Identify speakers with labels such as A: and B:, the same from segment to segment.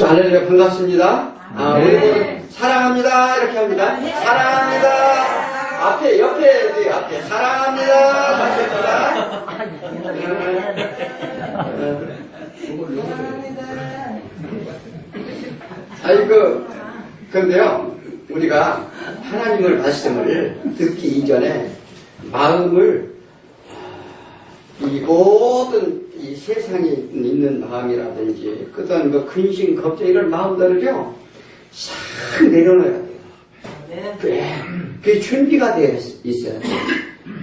A: 할렐루야, 반갑습니다. 우리 모두 사랑합니다 이렇게 합니다. 사랑합니다. 앞에 옆에 앞에 사랑합니다 하십니다. 그런데요, 우리가 하나님의 말씀을 듣기 이전에 마음을 이 모든 이 세상에 있는 마음이라든지 어떤 그 근심, 걱정 이런 마음들을요 싹 내려놔야 돼요. 그게 준비가 되어 있어야 돼요.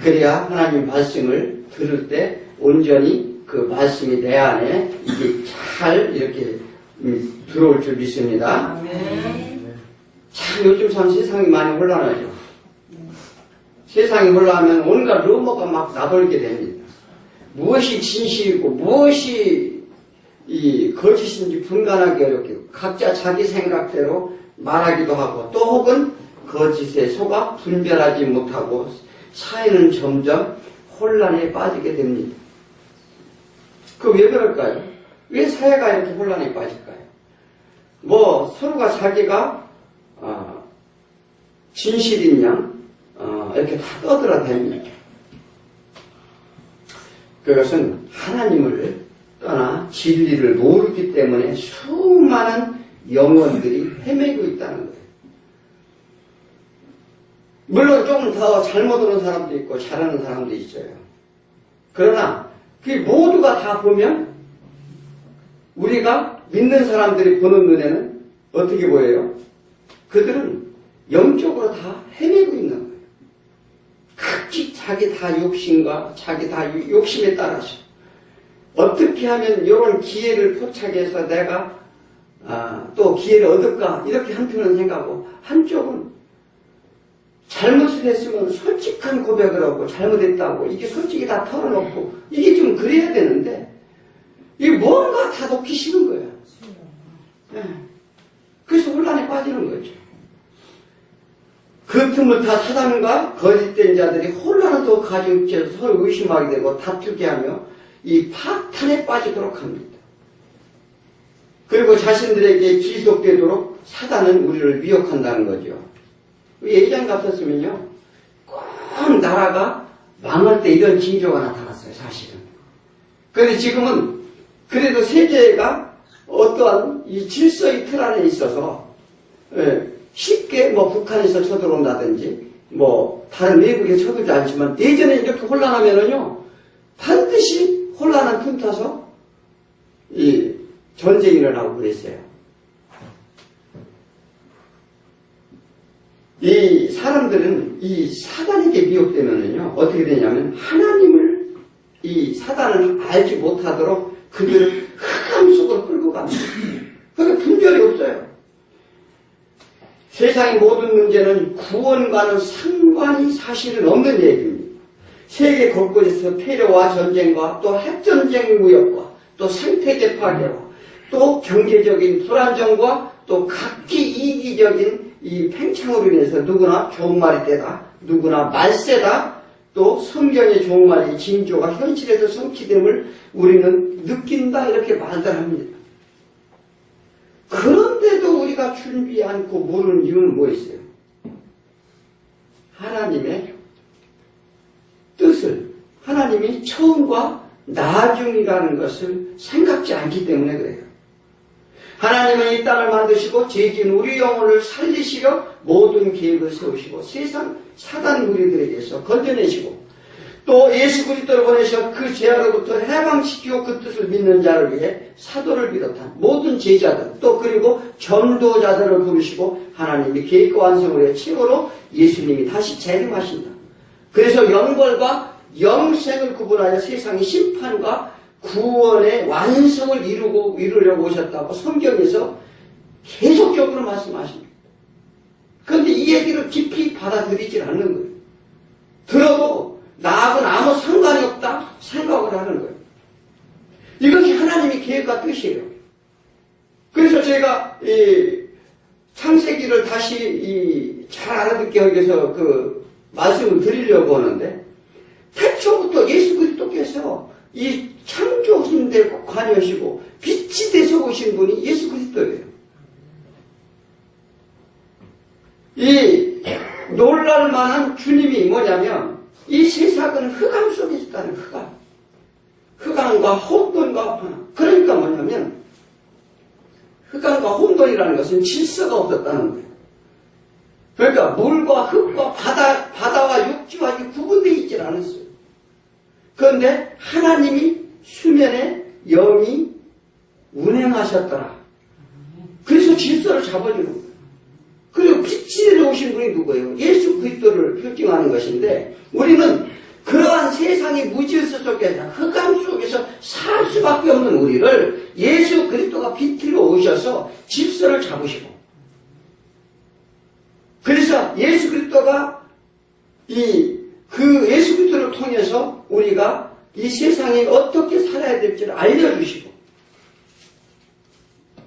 A: 그래야 하나님 말씀을 들을 때 온전히 그 말씀이 내 안에 이게 잘 이렇게 들어올 줄 믿습니다. 참 요즘 참 세상이 많이 혼란하죠. 세상이 혼란하면 온갖 루머가 막 나돌게 됩니다. 무엇이 진실이고 무엇이 이 거짓인지 분간하기 어렵게 각자 자기 생각대로 말하기도 하고 또 혹은 거짓에 속아 분별하지 못하고 사회는 점점 혼란에 빠지게 됩니다. 그 왜 그럴까요? 왜 사회가 이렇게 혼란에 빠질까요? 뭐 서로가 자기가 진실인 양 이렇게 다 떠들어댑니다. 그것은 하나님을 떠나 진리를 모르기 때문에 수많은 영혼들이 헤매고 있다는 거예요. 물론 조금 더 잘못 오는 사람도 있고 잘하는 사람도 있어요. 그러나 그 모두가 다 보면 우리가 믿는 사람들이 보는 눈에는 어떻게 보여요? 그들은 영적으로 다 헤매고 있는 거예요. 각기 자기 다 욕심과 자기 다 욕심에 따라서 어떻게 하면 이런 기회를 포착해서 내가 또 기회를 얻을까 이렇게 한편은 생각하고 한쪽은 잘못을 했으면 솔직한 고백을 하고 잘못했다고 이게 솔직히 다 털어놓고 이게 좀 그래야 되는데 이게 뭔가 다 놓기 싫은 거예요. 네. 그래서 혼란에 빠지는 거죠. 그 틈을 타 사단과 거짓된 자들이 혼란을 더 가중해서 서로 의심하게 되고 다투게 하며 이 파탄에 빠지도록 합니다. 그리고 자신들에게 지속되도록 사단은 우리를 미혹한다는 거죠. 예전 같았으면요, 꼭 나라가 망할 때 이런 징조가 나타났어요, 사실은. 그런데 지금은 그래도 세계가 어떠한 이 질서의 틀 안에 있어서 쉽게 뭐 북한에서 쳐들어온다든지 뭐 다른 외국에 쳐들지 않지만 예전에 이렇게 혼란하면은요 반드시 혼란한 틈 타서 이 전쟁이 일어나고 그랬어요. 이 사람들은 이 사단에게 미혹되면은요 어떻게 되냐면 하나님을 이 사단을 알지 못하도록 그들을 흑암 속으로 끌고 갑니다. 그러니까 분별이 없어요. 세상의 모든 문제는 구원과는 상관이 사실은 없는 얘기입니다. 세계 곳곳에서 테러와 전쟁과 또 핵전쟁 무역과 또 생태계 파괴와 또 경제적인 불안정과 또 각기 이기적인 이 팽창으로 인해서 누구나 좋은 말이 되다, 누구나 말세다, 또 성경의 좋은 말이 징조가 현실에서 성취됨을 우리는 느낀다 이렇게 말들 합니다. 그런데도 우리가 준비 않고 모르는 이유는 뭐였어요? 하나님의 뜻을, 하나님이 처음과 나중이라는 것을 생각지 않기 때문에 그래요. 하나님은 이 땅을 만드시고 죄진 우리 영혼을 살리시려 모든 계획을 세우시고 세상 사단 무리들에게서 건져내시고 또 예수 그리스도를 보내셔 그 죄악으로부터 해방시키고 그 뜻을 믿는 자를 위해 사도를 비롯한 모든 제자들 또 그리고 전도자들을 부르시고 하나님이 계획과 완성을 해 최고로 예수님이 다시 재림하신다. 그래서 영벌과 영생을 구분하여 세상의 심판과 구원의 완성을 이루려고 오셨다고 성경에서 계속적으로 말씀하십니다. 그런데 이 얘기를 깊이 받아들이질 않는 거예요. 들어도 나하고는 아무 상관이 없다 생각을 하는 거예요. 이것이 하나님의 계획과 뜻이에요. 그래서 제가 이 창세기를 다시 잘 알아듣게 하기 위해서 그 말씀을 드리려고 하는데 태초부터 예수 그리스도께서 이 창조신 데 관여하시고 빛이 되서 오신 분이 예수 그리스도예요. 그리스도예요. 이 놀랄만한 주님이 뭐냐면 이 세상은 흑암 속에 있다는 흑암. 흑암과 혼돈과 화나. 그러니까 뭐냐면 흑암과 혼돈이라는 것은 질서가 없었다는 거예요. 그러니까 물과 흙과 바다와 육지와 구분되어 있질 않았어요. 그런데 하나님이 수면에 영이 운행하셨더라. 그래서 질서를 잡아주는 거예요. 그리고 빛이 내려오신 분이 누구예요? 예수 그리스도를 표징하는 것인데 우리는 그러한 세상의 무질서 속에서 흑암 속에서 살 수밖에 없는 우리를 예수 그리스도가 빛으로 오셔서 질서를 잡으시고 그래서 예수 그리스도가 그 예수 그리스도를 통해서 우리가 이 세상에 어떻게 살아야 될지를 알려주시고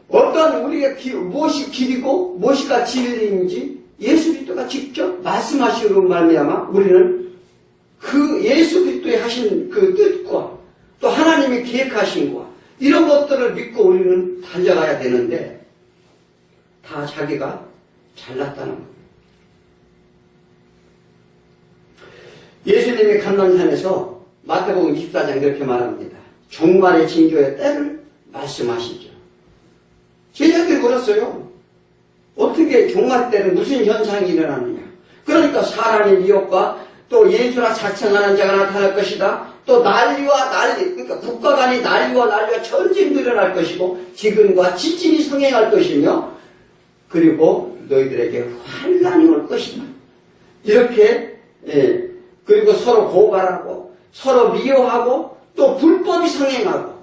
A: 어떤 우리가 무엇이 길이고 무엇이가 진리인지 예수 그리스도가 직접 말씀하시므로 말미암아 우리는 그 예수 그리스도의 하신 그 뜻과 또 하나님이 계획하신 것 이런 것들을 믿고 우리는 달려가야 되는데 다 자기가 잘났다는 거예요. 예수님이 감람산에서 마태복음 24장 이렇게 말합니다. 종말의 징조의 때를 말씀하시죠. 제자들이 물었어요. 어떻게 종말 때는 무슨 현상이 일어나느냐. 그러니까 사람의 미혹과 또 예수라 자청하는 자가 나타날 것이다. 또 난리와 난리, 그러니까 국가 간의 난리와 전쟁도 일어날 것이고 지근과 지진이 성행할 것이며 그리고 너희들에게 환난이 올 것이다. 이렇게 그리고 서로 고발하고 서로 미워하고 또 불법이 성행하고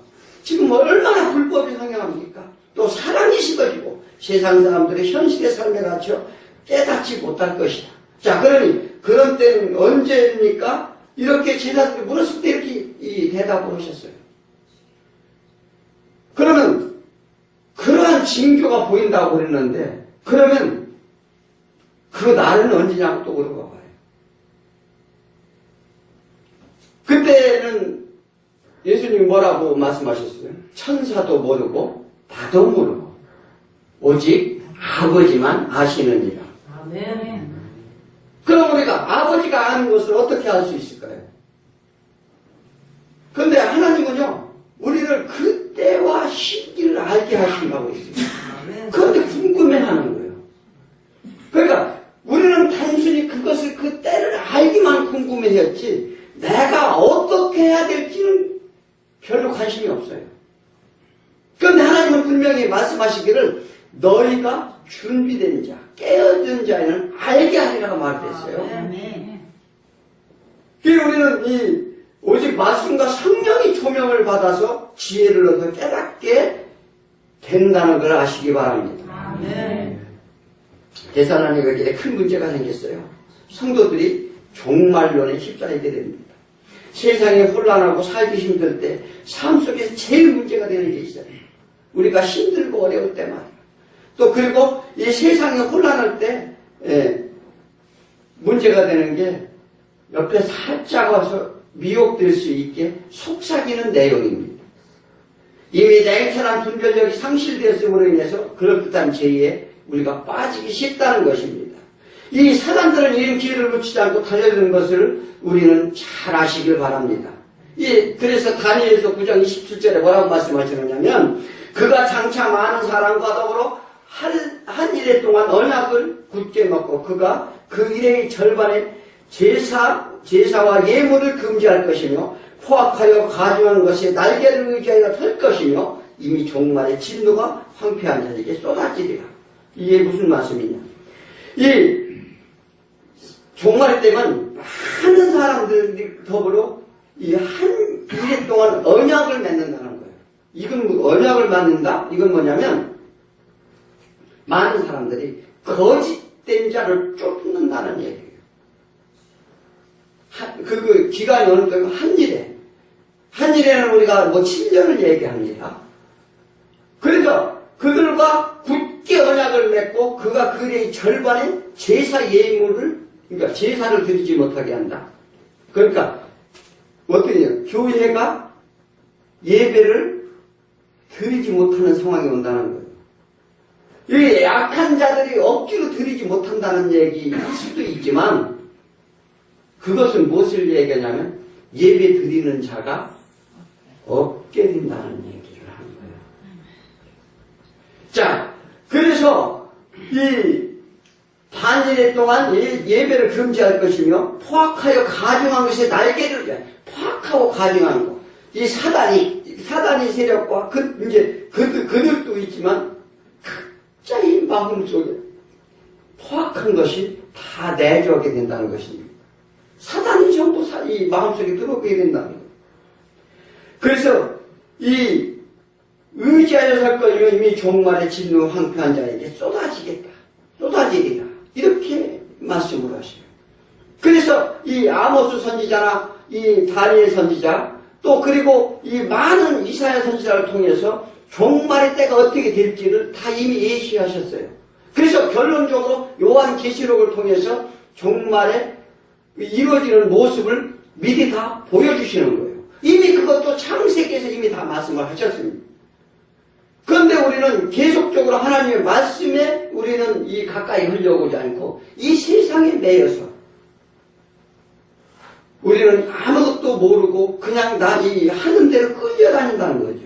A: 지금 얼마나 불법이 성행합니까? 또 사랑이 식어지고 세상 사람들의 현실의 삶에 갇혀 깨닫지 못할 것이다. 자, 그러니 그런 때는 언제입니까? 이렇게 제자들이 물었을 때 이렇게 이 대답을 하셨어요. 그러면 그러한 징조가 보인다고 그랬는데 그러면 그 날은 언제냐고 또 물어봐 봐요. 그때는 예수님이 뭐라고 말씀하셨어요? 천사도 모르고 나도 모르고 오직 아버지만 아시느니라.
B: 아멘.
A: 그럼 우리가 아버지가 아는 것을 어떻게 알 수 있을까요? 그런데 하나님은요 우리를 그때와 시기를 알게 하신다고 있습니다. 그런데 궁금해하는 거예요. 그러니까 우리는 단순히 그것을 그 때를 알기만 궁금해했지 내가 어떻게 해야 될지는 별로 관심이 없어요. 그런데 하나님은 분명히 말씀하시기를 너희가 준비된 자, 깨어든 자에는 알게 하리라고 말했어요. 그래서 우리는 오직 말씀과 성령의 조명을 받아서 지혜를 얻어 깨닫게 된다는 걸 아시기 바랍니다. 대사하나님에게 큰 문제가 생겼어요. 성도들이 종말론에 휩싸이게 됩니다. 세상에 혼란하고 살기 힘들 때 삶 속에서 제일 문제가 되는 게 있어요. 우리가 힘들고 어려울 때 말이에요. 또 그리고 이 세상에 혼란할 때 문제가 되는 게 옆에 살짝 와서 미혹될 수 있게 속삭이는 내용입니다. 이미 냉철한 분별력이 상실되었음으로 인해서 그럴듯한 죄에 우리가 빠지기 쉽다는 것입니다. 이 사람들은 이런 기회를 놓치지 않고 달려드는 것을 우리는 잘 아시길 바랍니다. 그래서 다니엘서 9장 27절에 뭐라고 말씀하시느냐면 그가 장차 많은 사람과 더불어 한 일해 동안 언약을 굳게 먹고 그가 그 일의 절반에 제사와 예물을 금지할 것이며 포악하여 가증한 것에 날개를 의지하여 털 것이며 이미 종말의 진노가 황폐한 자에게 쏟아지리라. 이게 무슨 말씀이냐. 이 종말 때면 많은 사람들이 더불어 이 한 일해 동안 언약을 맺는다는 거예요. 이건 언약을 맺는다? 이건 뭐냐면 많은 사람들이 거짓된 자를 쫓는다는 얘기예요. 그 기간이 어느 정도 한 일에는 우리가 7년을 얘기합니다. 그래서 그들과 굳게 언약을 맺고 그가 그 일의 절반의 제사 예물을 그러니까 제사를 드리지 못하게 한다. 그러니까 어떻게 해요? 교회가 예배를 드리지 못하는 상황이 온다는 거예요. 이 약한 자들이 억지로 드리지 못한다는 얘기일 수도 있지만 그것은 무엇을 얘기하냐면 예배 드리는 자가 없게 된다는 얘기를 하는 거예요. 자, 그래서 이 반일의 동안 예배를 금지할 것이며 포악하여 가증한 것에 날개를 포악하고 가증하는 것. 이 사단이 세력과 그들도 있지만 각자의 마음 속에 포악한 것이 다 내주하게 된다는 것입니다. 사단이 전부 이 마음속에 들어오게 된다는 거예요. 그래서 이 의지하여 살 것이면 이미 종말의 진노 황폐한 자에게 쏟아지리라. 이렇게 말씀을 하셔요. 그래서 이 아모스 선지자나 이 다니엘 선지자 또 그리고 이 많은 이사야 선지자를 통해서 종말의 때가 어떻게 될지를 다 이미 예시하셨어요. 그래서 결론적으로 요한계시록을 통해서 종말에 이루어지는 모습을 미리 다 보여주시는 거예요. 이미 그것도 창세기에서 이미 다 말씀을 하셨습니다. 그런데 우리는 계속적으로 하나님의 말씀에 우리는 이 가까이 흘려오지 않고 이 세상에 매여서 우리는 아무것도 모르고 그냥 이 하는 대로 끌려다닌다는 거죠.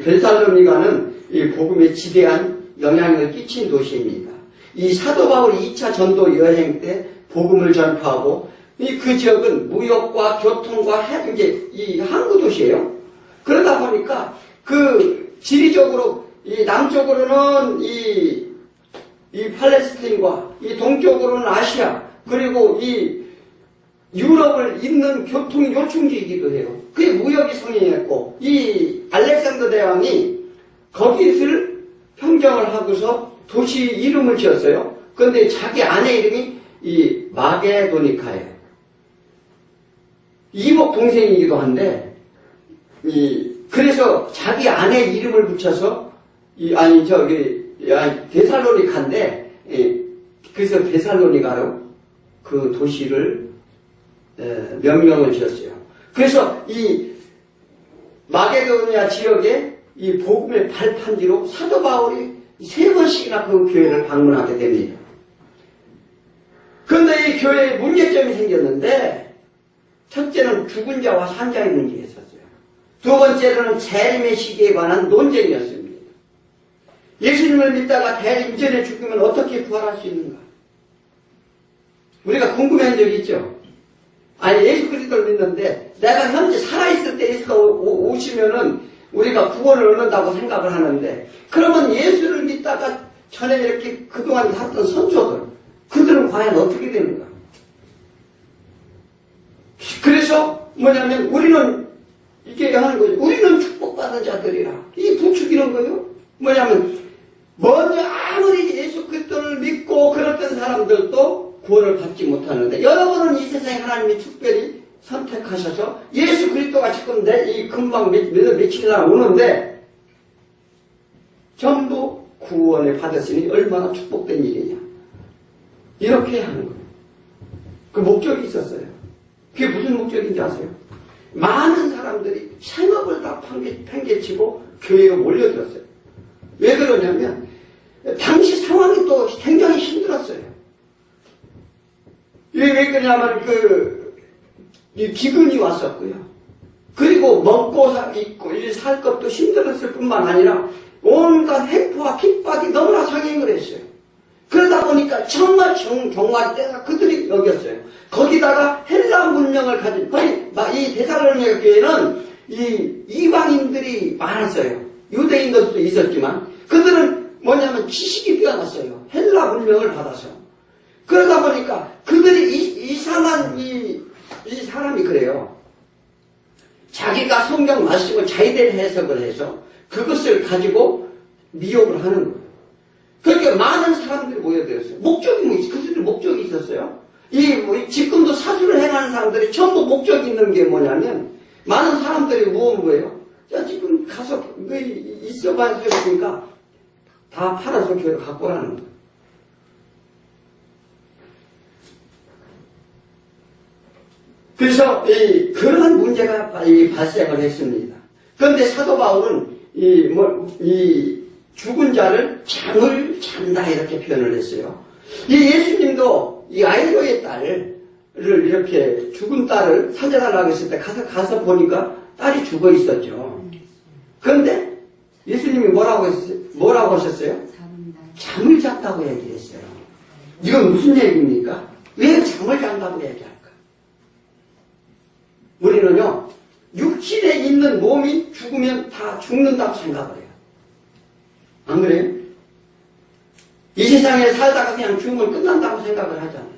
A: 데살로니가는 이 복음에 지대한 영향을 끼친 도시입니다. 이 사도 바울이 2차 전도 여행 때 복음을 전파하고 그 지역은 무역과 교통과 이 항구 도시예요. 그러다 보니까 그 지리적으로 이 남쪽으로는 이 팔레스타인과 이 동쪽으로는 아시아 그리고 이 유럽을 잇는 교통 요충지이기도 해요. 그게 무역이 성행했고 이 알렉산더 대왕이 거기를 평정을 하고서 도시 이름을 지었어요. 그런데 자기 아내 이름이 이 마게도니카예요. 이복 동생이기도 한데 그래서 자기 아내 이름을 붙여서 데살로니카인데 그래서 데살로니가로 그 도시를 명명을 지었어요. 그래서 이 마게도니아 지역에 이 복음의 발판지로 사도 바울이 3번씩이나 그 교회를 방문하게 됩니다. 그런데 이 교회에 문제점이 생겼는데 첫째는 죽은 자와 산자의 문제가 있었어요. 두 번째로는 재림의 시기에 관한 논쟁이었습니다. 예수님을 믿다가 대림 전에 죽으면 어떻게 부활할 수 있는가? 우리가 궁금해한 적이 있죠. 아니 예수 그리스도를 믿는데 내가 현재 살아있을 때 예수가 오시면은 우리가 구원을 얻는다고 생각을 하는데 그러면 예수를 믿다가 전에 이렇게 그동안 살았던 선조들 그들은 과연 어떻게 되는가? 그래서 뭐냐면 우리는 이렇게 하는 거죠. 우리는 축복받은 자들이라. 이 부추기는 거예요. 뭐냐면 먼저 아무리 예수 그리스도를 믿고 그랬던 사람들도 구원을 받지 못하는데 여러분은 이 세상에 하나님이 특별히 선택하셔서 예수 그리스도가 지금 이 금방 며칠이나 오는데 전부 구원을 받았으니 얼마나 축복된 일이냐. 이렇게 하는 거예요. 그 목적이 있었어요. 그게 무슨 목적인지 아세요? 많은 사람들이 생업을 다 팽개치고 교회에 몰려들었어요. 왜 그러냐면 당시 상황이 또 굉장히 힘들었어요. 왜 그러냐면 기근이 왔었고요. 그리고 먹고 살 것도 힘들었을 뿐만 아니라 온갖 횡포와 핍박이 너무나 상행을 했어요. 그러다 보니까 정말 종말 때가 그들이 여겼어요. 거기다가 헬라 문명을 가진 이 데살로니가 교회는 이방인들이 많았어요. 유대인들도 있었지만 그들은 뭐냐면 지식이 뛰어났어요. 헬라 문명을 받아서. 그러다 보니까 그들이 이상한 이 사람이 그래요. 자기가 성경 말씀을 자기대로 해석을 해서 그것을 가지고 미혹을 하는 거예요. 그러니까 많은 사람들이 모여들었어요. 그들이 목적이 있었어요. 지금도 사수를 행하는 사람들이 전부 목적이 있는 게 뭐냐면 많은 사람들이 뭐예요? 자, 지금 가서 있어봐야 되니까 다 팔아서 교회를 갖고 오라는 거예요. 그래서 그런 문제가 발생을 했습니다. 그런데 사도 바울은 이 죽은 자를 잠을 잔다 이렇게 표현을 했어요. 이 예수님도 이 아이로의 딸을 이렇게 죽은 딸을 살려달라고 했을 때 가서 보니까 딸이 죽어 있었죠. 그런데 예수님이 뭐라고 하셨어요? 잠을 잤다고 얘기했어요. 이건 무슨 얘기입니까? 왜 잠을 잔다고 얘기할까? 우리는요, 육신에 있는 몸이 죽으면 다 죽는다고 생각을 해요. 안 그래요? 이 세상에 살다가 그냥 죽으면 끝난다고 생각을 하잖아요.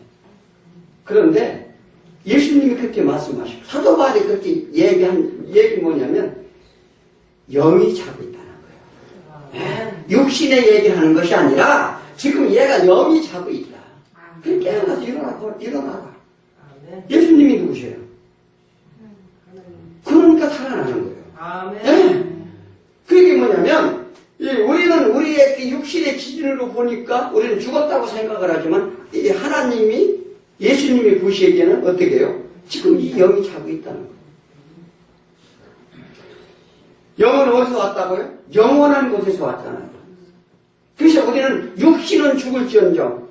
A: 그런데 예수님이 그렇게 말씀하시고 사도 바울이 그렇게 얘기한 얘기 뭐냐면 영이 자고 있다는 거예요. 육신의 얘기를 하는 것이 아니라 지금 얘가 영이 자고 있다. 깨어나서 일어나라. 예수님이 누구세요? 그러니까 살아나는 거예요. 네. 그게 뭐냐면 우리는 우리의 그 육신의 기준으로 보니까 우리는 죽었다고 생각을 하지만 이 하나님이 예수님이 보시기에는 어떻게 해요? 지금 이 영이 자고 있다는 거예요. 영은 어디서 왔다고요? 영원한 곳에서 왔잖아요. 그래서 우리는 육신은 죽을지언정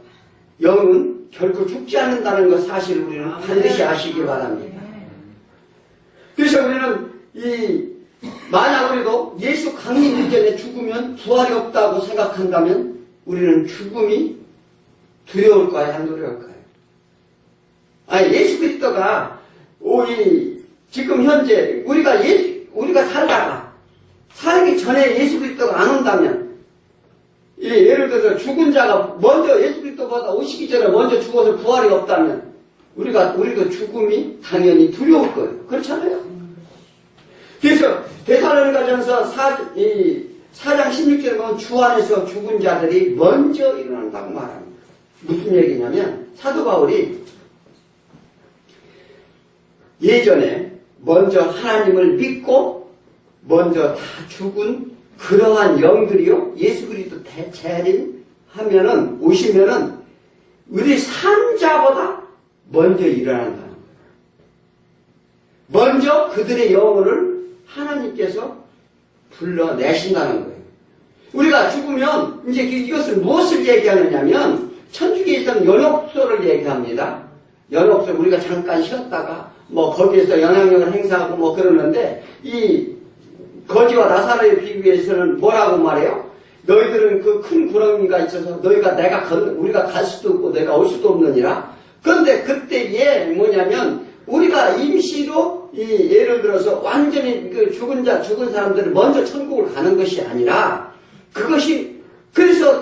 A: 영은 결코 죽지 않는다는 것 사실을 우리는 반드시 아시기 바랍니다. 그래서 우리는 만약 우리도 예수 강림 이전에 죽으면 부활이 없다고 생각한다면 우리는 죽음이 두려울까요? 안 두려울까요? 아니, 예수 그리스도가 지금 현재 우리가 살기 전에 예수 그리스도가 안 온다면 예를 들어서 죽은 자가 먼저 예수 그리스도보다 오시기 전에 먼저 죽어서 부활이 없다면 우리도 죽음이 당연히 두려울 거예요. 그렇잖아요? 그래서 데살로니가전서 4장 16절에 보면 주 안에서 죽은 자들이 먼저 일어난다고 말합니다. 무슨 얘기냐면 사도 바울이 예전에 먼저 하나님을 믿고 먼저 다 죽은 그러한 영들이요 예수 그리스도 재림하면은 오시면은 우리 산자보다 먼저 일어난다는 거예요. 먼저 그들의 영혼을 하나님께서 불러내신다는 거예요. 우리가 죽으면 이제 이것은 무엇을 얘기하느냐면 천주교에서는 연옥소를 얘기합니다. 연옥소 우리가 잠깐 쉬었다가 거기에서 영향력을 행사하고 그러는데 이 거지와 나사로에 비교해서는 뭐라고 말해요? 너희들은 그 큰 구렁이가 있어서 우리가 갈 수도 없고 내가 올 수도 없느니라. 그런데 그때에 뭐냐면 우리가 임시로 예를 들어서 완전히 죽은 사람들은 먼저 천국을 가는 것이 아니라 그래서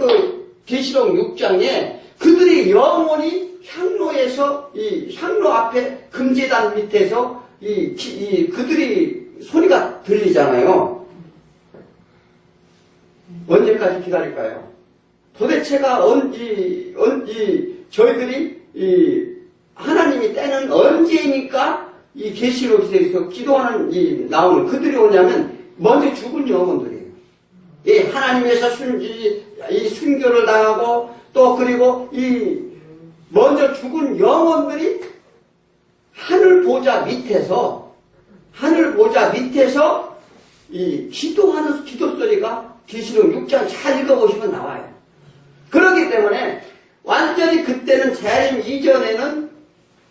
A: 계시록 6장에 그들의 영혼이 향로에서 향로 앞에 금제단 밑에서 그들이 소리가 들리잖아요. 언제까지 기다릴까요? 도대체가 저희들이 하나님이 때는 언제니까 이 계시록에서 기도하는 나오는 그들이 오냐면 먼저 죽은 영혼들이에요. 하나님에서 순교를 당하고 또 그리고 먼저 죽은 영혼들이 하늘 보좌 밑에서 기도하는 기도 소리가 계시록 6장 잘 읽어보시면 나와요. 그렇기 때문에 완전히 그때는 재림 이전에는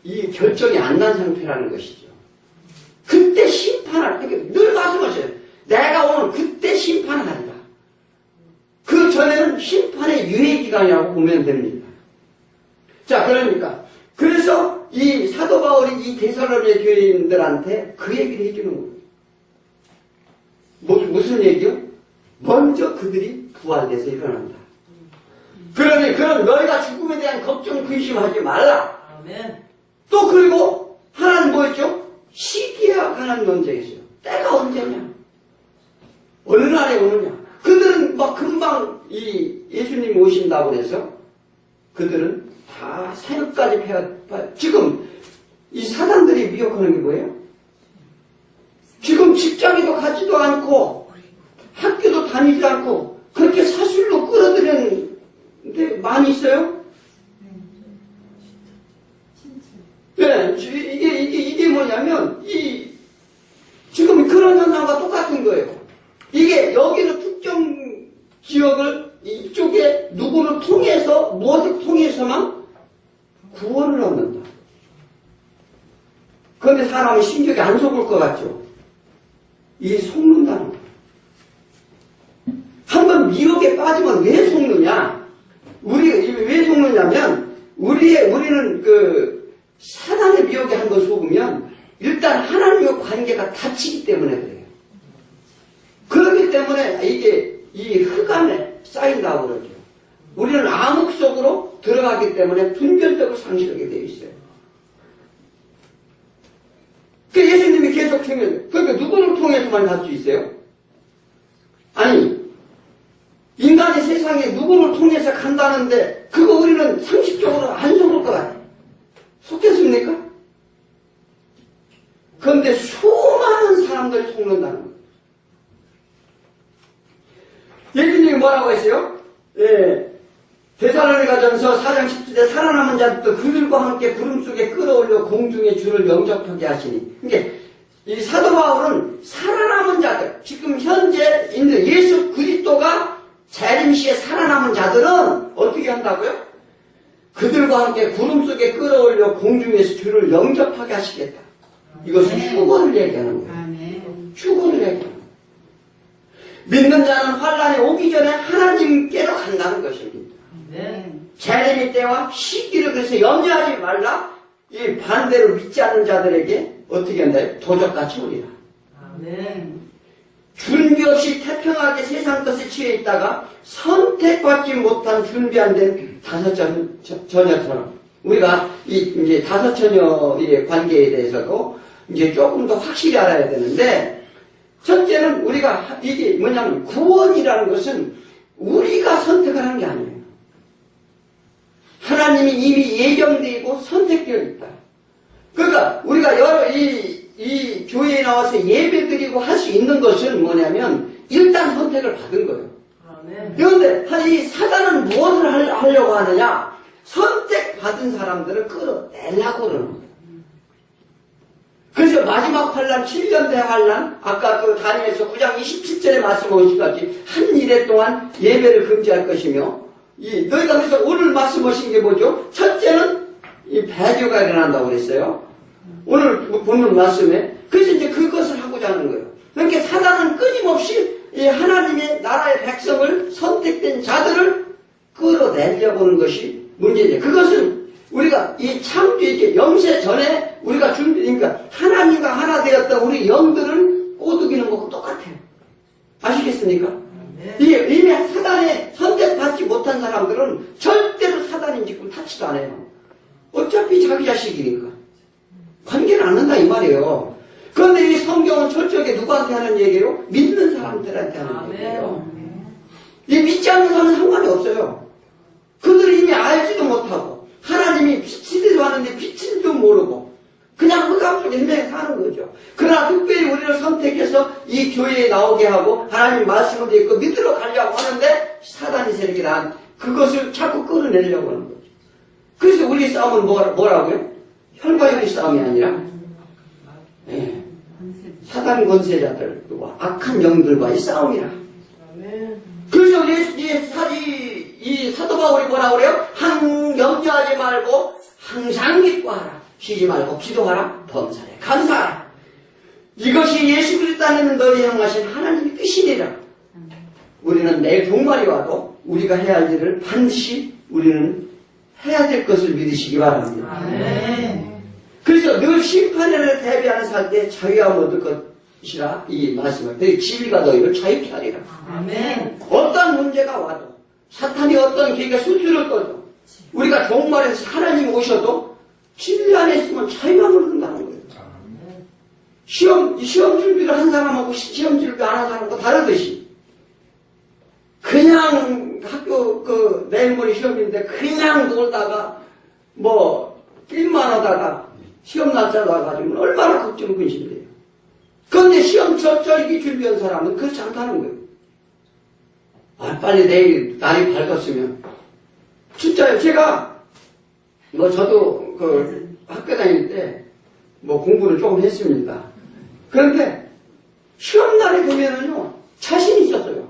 A: 이 결정이 안 난 상태라는 것이죠. 그때 늘 말씀하셔요. 내가 오늘 그때 심판하리라. 그 전에는 심판의 유예기간이라고 보면 됩니다. 자, 그래서 이 사도 바울이 이 데살로니가 교인들한테 그 얘기를 해주는 거예요. 무슨 얘기요? 먼저 그들이 부활돼서 일어난다. 그럼 너희가 죽음에 대한 걱정, 근심하지 말라. 아멘. 또 그리고 하나는 뭐였죠? 시기와 관한 문제가 있어요. 때가 언제냐? 어느 날에 오느냐? 그들은 금방 예수님이 오신다고 해서 그들은 다 새벽까지 지금 이 사람들이 미혹하는 게 뭐예요? 지금 직장에도 가지도 않고 학교도 다니지 않고 그렇게 사술로 끌어들이는 데 많이 있어요? 네, 이게 뭐냐면 지금 그런 현상과 똑같은 거예요. 이게 지역을 이쪽에 누구를 통해서, 무엇을 통해서만 구원을 얻는다. 그런데 사람은 심적이 안 속을 것 같죠? 이 속는다는 거예요. 한번 미혹에 빠지면 왜 속느냐? 왜 속느냐면, 우리는 사단의 미혹에 한번 속으면, 일단 하나님과 관계가 닫히기 때문에 그래요. 그렇기 때문에 이 흑암에 쌓인다고 그러죠. 우리는 암흑 속으로 들어가기 때문에 분별력을 상실하게 되어 있어요. 그 예수님이 계속 그러니까 누구를 통해서만 갈 수 있어요? 아니, 인간이 세상에 누구를 통해서 간다는데, 그거 우리는 상식적으로 안 속을 것 같아요. 속겠습니까? 그런데 수많은 사람들이 속는다는 거예요. 예수님이 뭐라고 했어요? 데살로니가전서 4장 17절 살아남은 자들도 그들과 함께 구름 속에 끌어올려 공중에 주를 영접하게 하시니. 그러니까 이 사도 바울은 살아남은 자들, 지금 현재 있는 예수 그리스도가 재림 시에 살아남은 자들은 어떻게 한다고요? 그들과 함께 구름 속에 끌어올려 공중에서 주를 영접하게 하시겠다. 이것은 휴거를 얘기하는 거예요. 휴거를 얘기하는 거예요. 믿는 자는 환란이 오기 전에 하나님께로 간다는 것입니다. 재림의 때와 시기를 그래서 염려하지 말라. 이 반대로 믿지 않는 자들에게 어떻게 한다요? 도적같이 오리라. 준비 없이 태평하게 세상 것에 취해 있다가 선택받지 못한 준비 안 된 다섯 처녀처럼 우리가 이제 다섯 처녀의 관계에 대해서도 이제 조금 더 확실히 알아야 되는데, 첫째는 우리가 이게 뭐냐면 구원이라는 것은 우리가 선택을 한 게 아니에요. 하나님이 이미 예정되고 선택되어 있다. 그러니까 우리가 이 교회에 나와서 예배드리고 할 수 있는 것은 뭐냐면 일단 선택을 받은 거예요. 그런데 이 사단은 무엇을 하려고 하느냐? 선택받은 사람들을 끌어내려고 그러는 거예요. 그래서 마지막 환란, 7년 대 환란, 아까 그 다니엘서 9장 27절에 말씀하시기까지 한 일해 동안 예배를 금지할 것이며, 너희가 그래서 오늘 말씀하신 게 뭐죠? 첫째는 이 배교가 일어난다고 그랬어요. 오늘 보는 말씀에. 그래서 이제 그것을 하고자 하는 거예요. 그러니까 사단은 끊임없이 이 하나님의 나라의 백성을 선택된 자들을 끌어내려고 하는 것이 문제죠. 그것은 우리가 이 창조의 영세 전에 우리가 그러니까 하나님과 하나 되었던 우리 영들을 꼬드기는 것과 똑같아요. 아시겠습니까? 이미 사단에 선택받지 못한 사람들은 절대로 사단인 짓을 타치도 안 해요. 어차피 자기 자식이니까. 관계를 안 한다 이 말이에요. 그런데 이 성경은 철저하게 누구한테 하는 얘기예요? 믿는 사람들한테 하는 얘기예요. 이 믿지 않는 사람은 상관이 없어요. 그들은 이미 알지도 못하고 하나님이 빛이기도 하는데 빛인지도 모르고 그냥 흑암 속에 헤매서 사는 거죠. 그러나 특별히 우리를 선택해서 이 교회에 나오게 하고 하나님 말씀을 듣고 믿으러 가려고 하는데 사단이 세력이 난 그것을 자꾸 끌어내려고 하는 거죠. 그래서 우리 싸움은 뭐라고요? 혈과 육의 싸움이 아니라 사단 권세자들과 악한 영들과의 싸움이라. 그래서 이 사도 바울이 뭐라고 그래요? 염려하지 말고 항상 기뻐하라. 쉬지 말고 기도하라. 범사에 감사하라. 이것이 예수 그리스도 안에는 너희 향하신 하나님의 뜻이니라. 우리는 내일 종말이 와도 우리가 해야 할 일을 반드시 우리는 해야 될 것을 믿으시기 바랍니다. 그래서 늘 심판을 대비하는 살 때 자유함을 얻을 것이라 이 말씀을. 진리가 너희를 자유케 하리라. 어떤 문제가 와도 사탄이 어떤 계기가 수술을 떠도 우리가 종말에서 하나님 오셔도 진리 안에 있으면 자유함을 얻는다는 거예요. 시험 준비를 한 사람하고 시험 준비 안 한 사람하고 다르듯이 그냥 학교 내일 모레 시험인데 그냥 놀다가 게임만 하다가 시험 날짜 와가지고 얼마나 걱정 근심돼요. 그런데 시험 철저히 준비한 사람은 그렇지 않다는 거예요. 빨리 내일 날이 밝았으면. 진짜요. 제가 저도 학교 다닐 때 공부를 조금 했습니다. 그런데 시험 날에 보면은요 자신이 있었어요.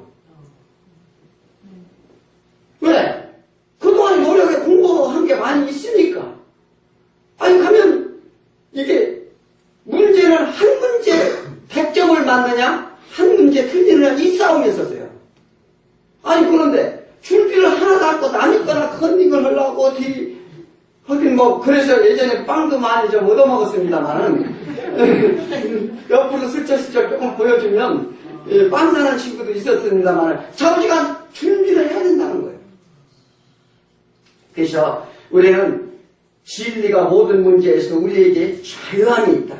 A: 이 싸움이었었어요. 아니, 그런데 줄기를 하나 닫고 남이 거나 컨닝을 하려고 하긴 뭐, 그래서 예전에 빵도 많이 좀 얻어먹었습니다만은, 옆으로 슬쩍슬쩍 조금 보여주면, 빵 사는 친구도 있었습니다만은, 자부지간 준비를 해야 된다는 거예요. 그래서 우리는 진리가 모든 문제에서 우리에게 자유함이 있다.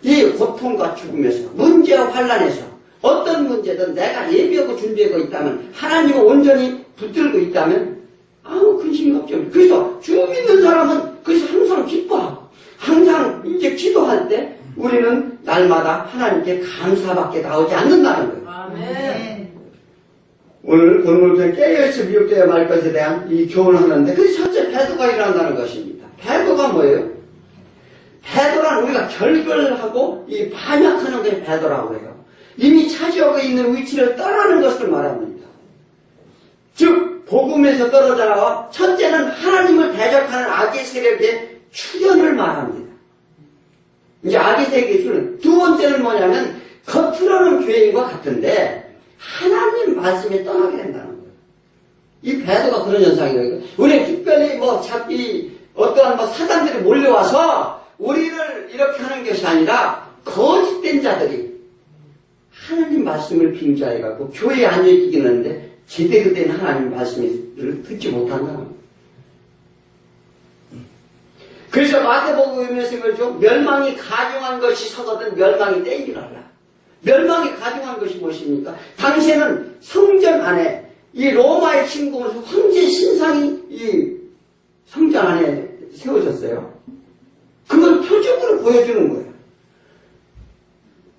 A: 이 고통과 죽음에서, 문제와 환란에서, 어떤 문제든 내가 예비하고 준비하고 있다면, 하나님을 온전히 붙들고 있다면, 아무 근심이 없죠. 그래서 주 믿는 사람은 그래서 항상 기뻐하고, 항상 이제 기도할 때 우리는 날마다 하나님께 감사밖에 나오지 않는다는 거예요.
B: 아멘.
A: 오늘부터 깨어있어 미혹되어야 말 것에 대한 이 교훈을 하는데, 그래서 첫째 배도가 일어난다는 것입니다. 배도가 뭐예요? 배도란 우리가 결별하고 이 반역하는 게 배도라고 해요. 이미 차지하고 있는 위치를 떠나는 것을 말합니다. 즉 복음에서 떨어져 나와 첫째는 하나님을 대적하는 악의 세력의 출현을 말합니다. 이제 악의 세력의 출현. 두 번째는 뭐냐면 겉으로는 교회인과 같은데 하나님 말씀에 떠나게 된다는 거예요. 이 배도가 그런 현상이에요. 우리는 특별히 어떠한 사단들이 몰려와서 우리를 이렇게 하는 것이 아니라 거짓된 자들이 하나님 말씀을 빙자해갖고 교회에 앉아있긴 하는데 제대로 된 하나님 말씀을 듣지 못한다는 거예요. 그래서 마태복음에서 그러죠. 멸망이 가중한 것이 서거든 멸망이 땡기라라. 멸망이 가중한 것이 무엇입니까? 당시에는 성전 안에 이 로마의 침공에서 황제 신상이 이 성전 안에 세워졌어요. 그걸 표적으로 보여주는 거예요.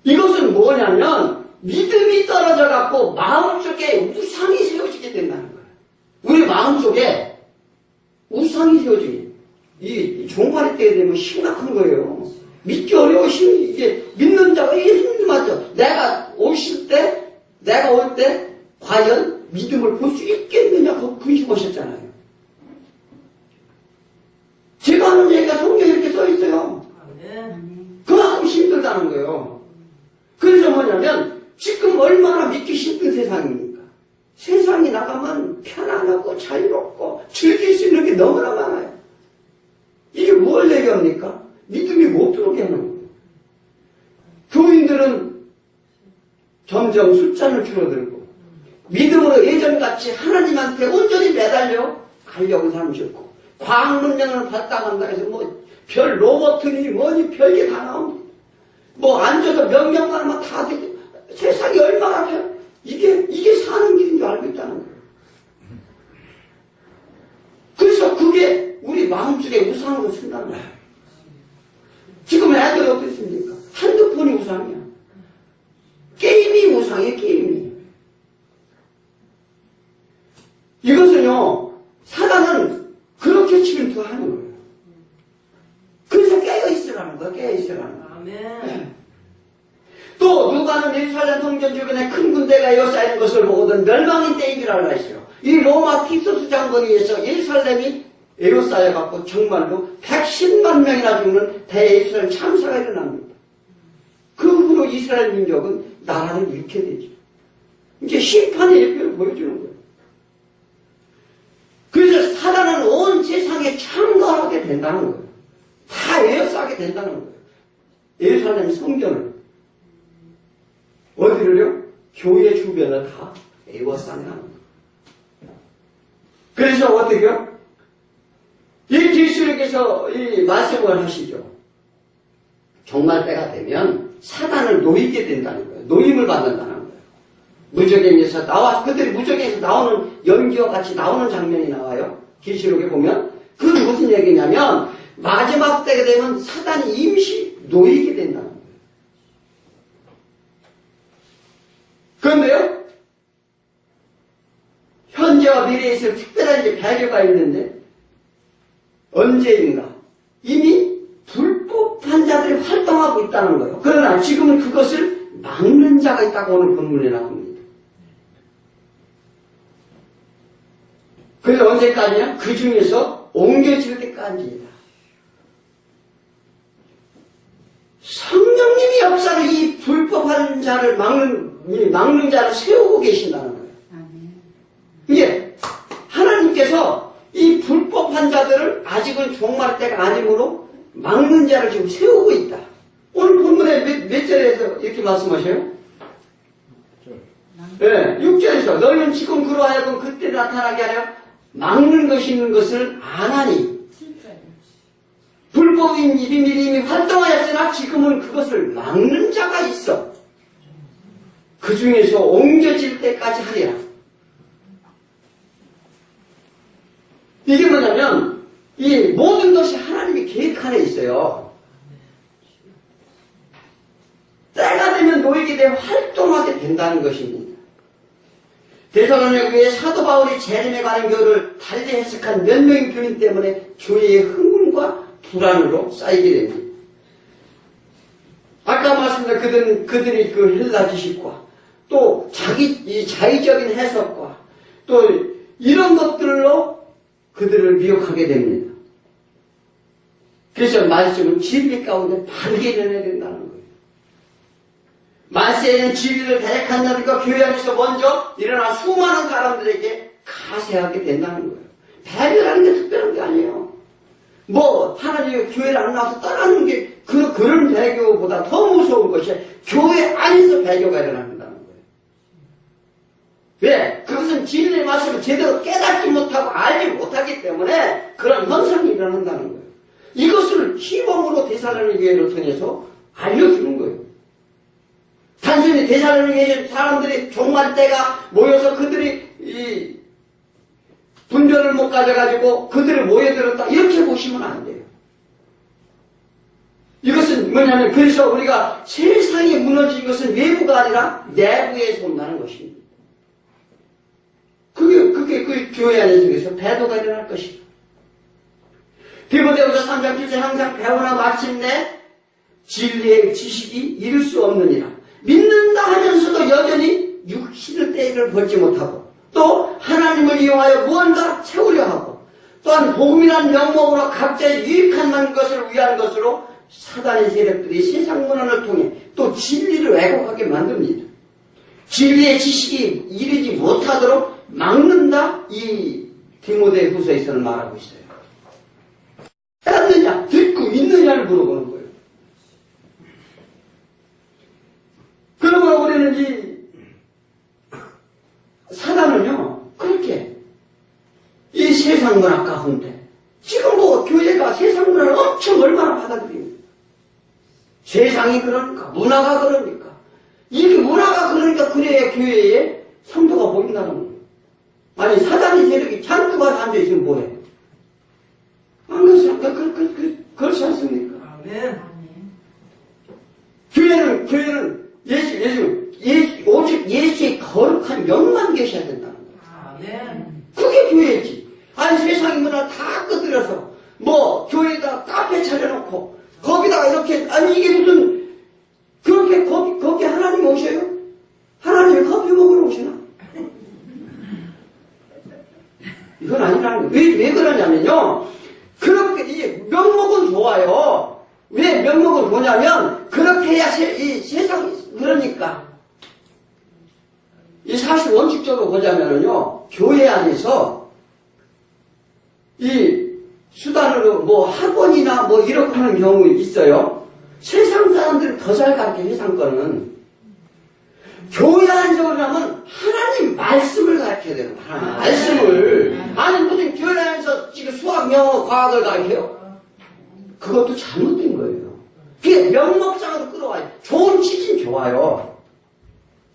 A: 이것은 뭐냐면 믿음이 떨어져 갖고 마음속에 우상이 세워지게 된다는 거예요. 우리 마음속에 우상이 세워지게. 이 종말의 때에 되면 심각한 거예요. 믿기 어려우시면 이게 믿는 자가 예수님 맞죠. 내가 올 때 과연 믿음을 볼 수 있겠느냐 그 근심하셨잖아요. 제가 하는 얘기가 성경에 이렇게 써 있어요. 그만큼 힘들다는 거예요. 그래서 뭐냐면 지금 얼마나 믿기 힘든 세상입니까? 세상에 나가면 편안하고 자유롭고 즐길 수 있는 게 너무나 많아요. 이게 뭘 얘기합니까? 믿음이 못 들어오게 하는 거예요. 교인들은 점점 숫자는 줄어들고 믿음으로 예전같이 하나님한테 온전히 매달려 가려고 사람이 없고 과학문명을 발달한다 해서 별 로봇이니 뭐니 별게 다 나옵니다. 앉아서 명령만 하면 다 되게 세상이 얼마나 이게 사는 길인 줄 알고 있다는 거예요. 그래서 그게 우리 마음속에 우상으로 쓴다는 거예요. 지금 애들이 어떻습니까? 핸드폰이 우상이야. 게임이 우상이에요, 게임이. 이것은요, 사단은 그렇게 침투하는 거예요. 그래서 깨어있으라는 거예요, 깨어있으라는 거예요.
B: 아멘.
A: 또 누가는 예루살렘 성전 주변에 큰 군대가 에워싸이는 것을 보거든 멸망인 때이기라 했어요. 이 로마 티소스 장군에 의해서 예루살렘이 에워싸여갖고 정말로 110만 명이나 죽는 대예루살렘 참사가 일어납니다. 그 후로 이스라엘 민족은 나라를 잃게 되죠. 이제 심판의 일표를 보여주는 거예요. 그래서 사단은 온 세상에 참가하게 된다는 거예요. 다 에워싸게 된다는 거예요. 예루살렘 성전을 어디를요? 교회 주변을 다 에워싸는 거예요. 그래서 어떻게요? 이 길수에게서 이 말씀을 하시죠. 종말 때가 되면 사단을 놓이게 된다는 거예요. 놓임을 받는다는 거예요. 무적행에서 그들이 무적행에서 나오는 연기와 같이 나오는 장면이 나와요. 길수록에 보면 그 무슨 얘기냐면 마지막 때가 되면 사단이 임시 놓이게 된다는 거예요. 그런데요, 현재와 미래에 있을 특별한 배교가 있는데 언제인가 이미 불법한 자들이 활동하고 있다는 거예요. 그러나 지금은 그것을 막는 자가 있다고 오늘 본문에 나옵니다. 그래서 언제까지냐? 그 중에서 옮겨질 때까지이다. 성령님이 역사를 이 불법한 자를 막는 막는 자를 세우고 계신다는 거예요. 이게 하나님께서 이 불법한 자들을 아직은 종말 때가 아니므로 막는 자를 지금 세우고 있다. 오늘 본문에 몇 절에서 이렇게 말씀하셔요? 네, 6절에서 너희는 지금 그러하여금 그때 나타나게 하려 막는 것이 있는 것을 아나니 불법인 일이 이미 활동하였으나 지금은 그것을 막는 자가 있어. 그 중에서 옮겨질 때까지 하리라. 이게 뭐냐면 이 모든 것이 하나님의 계획 안에 있어요. 때가 되면 너에게 대해 활동하게 된다는 것입니다. 데살로니가 교회에 사도 바울이 재림에 관한 교를 달리 해석한 몇 명의 교인 때문에 교회의 흥분과 불안으로 쌓이게 됩니다. 아까 말씀드린 그들이 그 헬라 지식과 또 이 자의적인 해석과 또 이런 것들로 그들을 미혹하게 됩니다. 그래서 말씀은 진리 가운데 바르게 일어나야 된다는 거예요. 말세에는 진리를 대적한 자들과 교회 안에서 먼저 일어나 수많은 사람들에게 가세하게 된다는 거예요. 배교라는 게 특별한 게 아니에요. 뭐 하나님의 교회를 안 나와서 떠나는 게 그런 배교보다 더 무서운 것이 교회 안에서 배교가 일어난다는 거예요. 왜? 그것은 진리의 말씀을 제대로 깨닫지 못하고 알지 못하기 때문에 그런 현상이 일어난다는 거예요. 이것을 시범으로 데살로니가 교회를 통해서 알려주는 거예요. 단순히 데살로니가 사람들이 종말 때가 모여서 그들이 이 분별을 못 가져가지고 그들이 모여들었다 이렇게 보시면 안 돼요. 이것은 뭐냐면 그래서 우리가 세상이 무너진 것은 외부가 아니라 내부에서 온다는 것입니다. 그게 그 교회 안에서 배도가 일어날 것이다. 디모데후서 3장 7절 항상 배우나 마침내 진리의 지식이 이룰 수 없느니라. 믿는다 하면서도 여전히 육신의 때를 벌지 못하고 또 하나님을 이용하여 무언가 채우려 하고 또한 복음이란 명목으로 각자의 유익한 것을 위한 것으로 사단의 세력들이 세상 문화를 통해 또 진리를 왜곡하게 만듭니다. 진리의 지식이 이르지 못하도록 막는다. 이 디모데후서에서는 말하고 있어요. 알았느냐? 듣고 있느냐를 물어보는 거예요. 그러므로 우리는 이 사단은요, 그렇게 이 세상 문화 가운데 지금 뭐 교회가 세상 문화를 엄청 얼마나 받아들입니다. 세상이 그러니까, 문화가 그러니까, 이게 문화가 그러니까 그래야 교회에 성도가 보인다는 거예요. 아니 사단의 세력이 잔뜩 앉아있으면 뭐해? 안 그렇지 않습니까?
B: 아멘.
A: 교회는 오직 예수의 거룩한 영만 계셔야 된다는 거예요.
B: 아멘.
A: 그게 교회지. 아니 세상의 문화 다 끄들여서 뭐 교회에다 카페 차려놓고 거기다가 이렇게 아니 이게 무슨 그렇게 거기 하나님 오셔요? 하나님이 커피 먹으러 오시나? 이건 아니라는 거예요. 왜 그러냐면요. 그렇게 이 명목은 좋아요. 왜 명목은 좋냐면 그렇게 해야 이 세상 그러니까 이 사실 원칙적으로 보자면요. 교회 안에서 이 수단으로 뭐 학원이나 뭐 이렇게 하는 경우 있어요. 세상 사람들이 더 잘 가르쳐 세상 거는 교회 안적으로 하면 하나님 말씀을 가르쳐야 돼요. 하나님 말씀을. 아니 무슨 교회 안에서 지금 수학, 영어, 과학을 가르쳐요? 그것도 잘못된 거예요. 그게 명목상으로 끌어와요. 좋은 취지는 좋아요.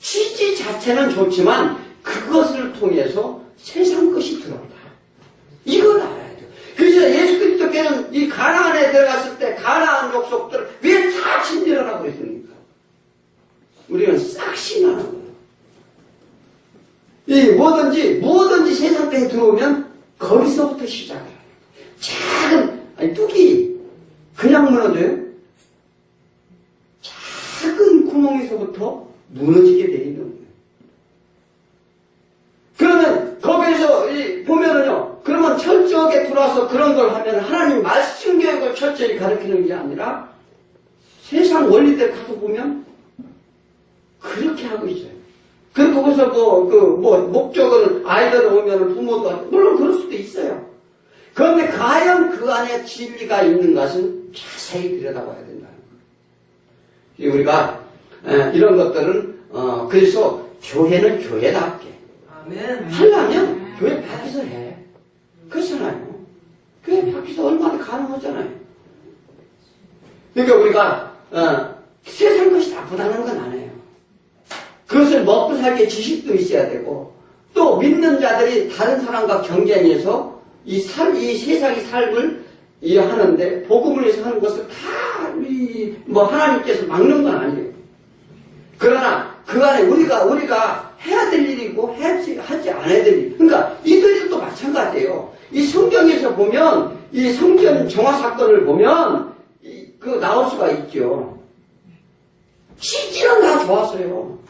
A: 취지 자체는 좋지만 그것을 통해서 세상 것이 들어온다. 이걸 알아야 돼요. 그래서 예수 그리스도께는 이 가나안에 들어갔을 때 가나안 족속들 왜 다 침멸하라고 했습니까? 우리는 싹 신하는 거예요. 이 뭐든지 세상 때에 들어오면 거기서부터 시작해요. 작은 뚝이 그냥 무너져요. 작은 구멍에서부터 무너지게 되어 있는 거예요. 그러면 거기에서 보면은요. 그러면 철저하게 들어와서 그런 걸 하면 하나님 말씀 교육을 철저히 가르치는 게 아니라 세상 원리들 가서 보면 그렇게 하고 있어요. 그리고 거기서 목적은 아이들 오면 부모도, 물론 그럴 수도 있어요. 그런데 과연 그 안에 진리가 있는 것은 자세히 들여다봐야 된다는 거예요. 우리가, 이런 것들은, 그래서 교회는 교회답게.
B: 아멘.
A: 하려면 교회 밖에서 해. 그렇잖아요. 교회 밖에서 얼마나 가능하잖아요. 그러니까 우리가, 세상 것이 나쁘다는 건 아니에요. 그것을 먹고 살게 지식도 있어야 되고, 또 믿는 자들이 다른 사람과 경쟁해서 이 세상의 삶을 하는데, 복음을 위해서 하는 것을 다, 하나님께서 막는 건 아니에요. 그러나, 그 안에 우리가 해야 될 일이고, 하지 않아야 될 일. 그러니까, 이들도 마찬가지예요. 이 성경에서 보면, 이 성전 정화 사건을 보면, 나올 수가 있죠. 실질은 다 좋았어요.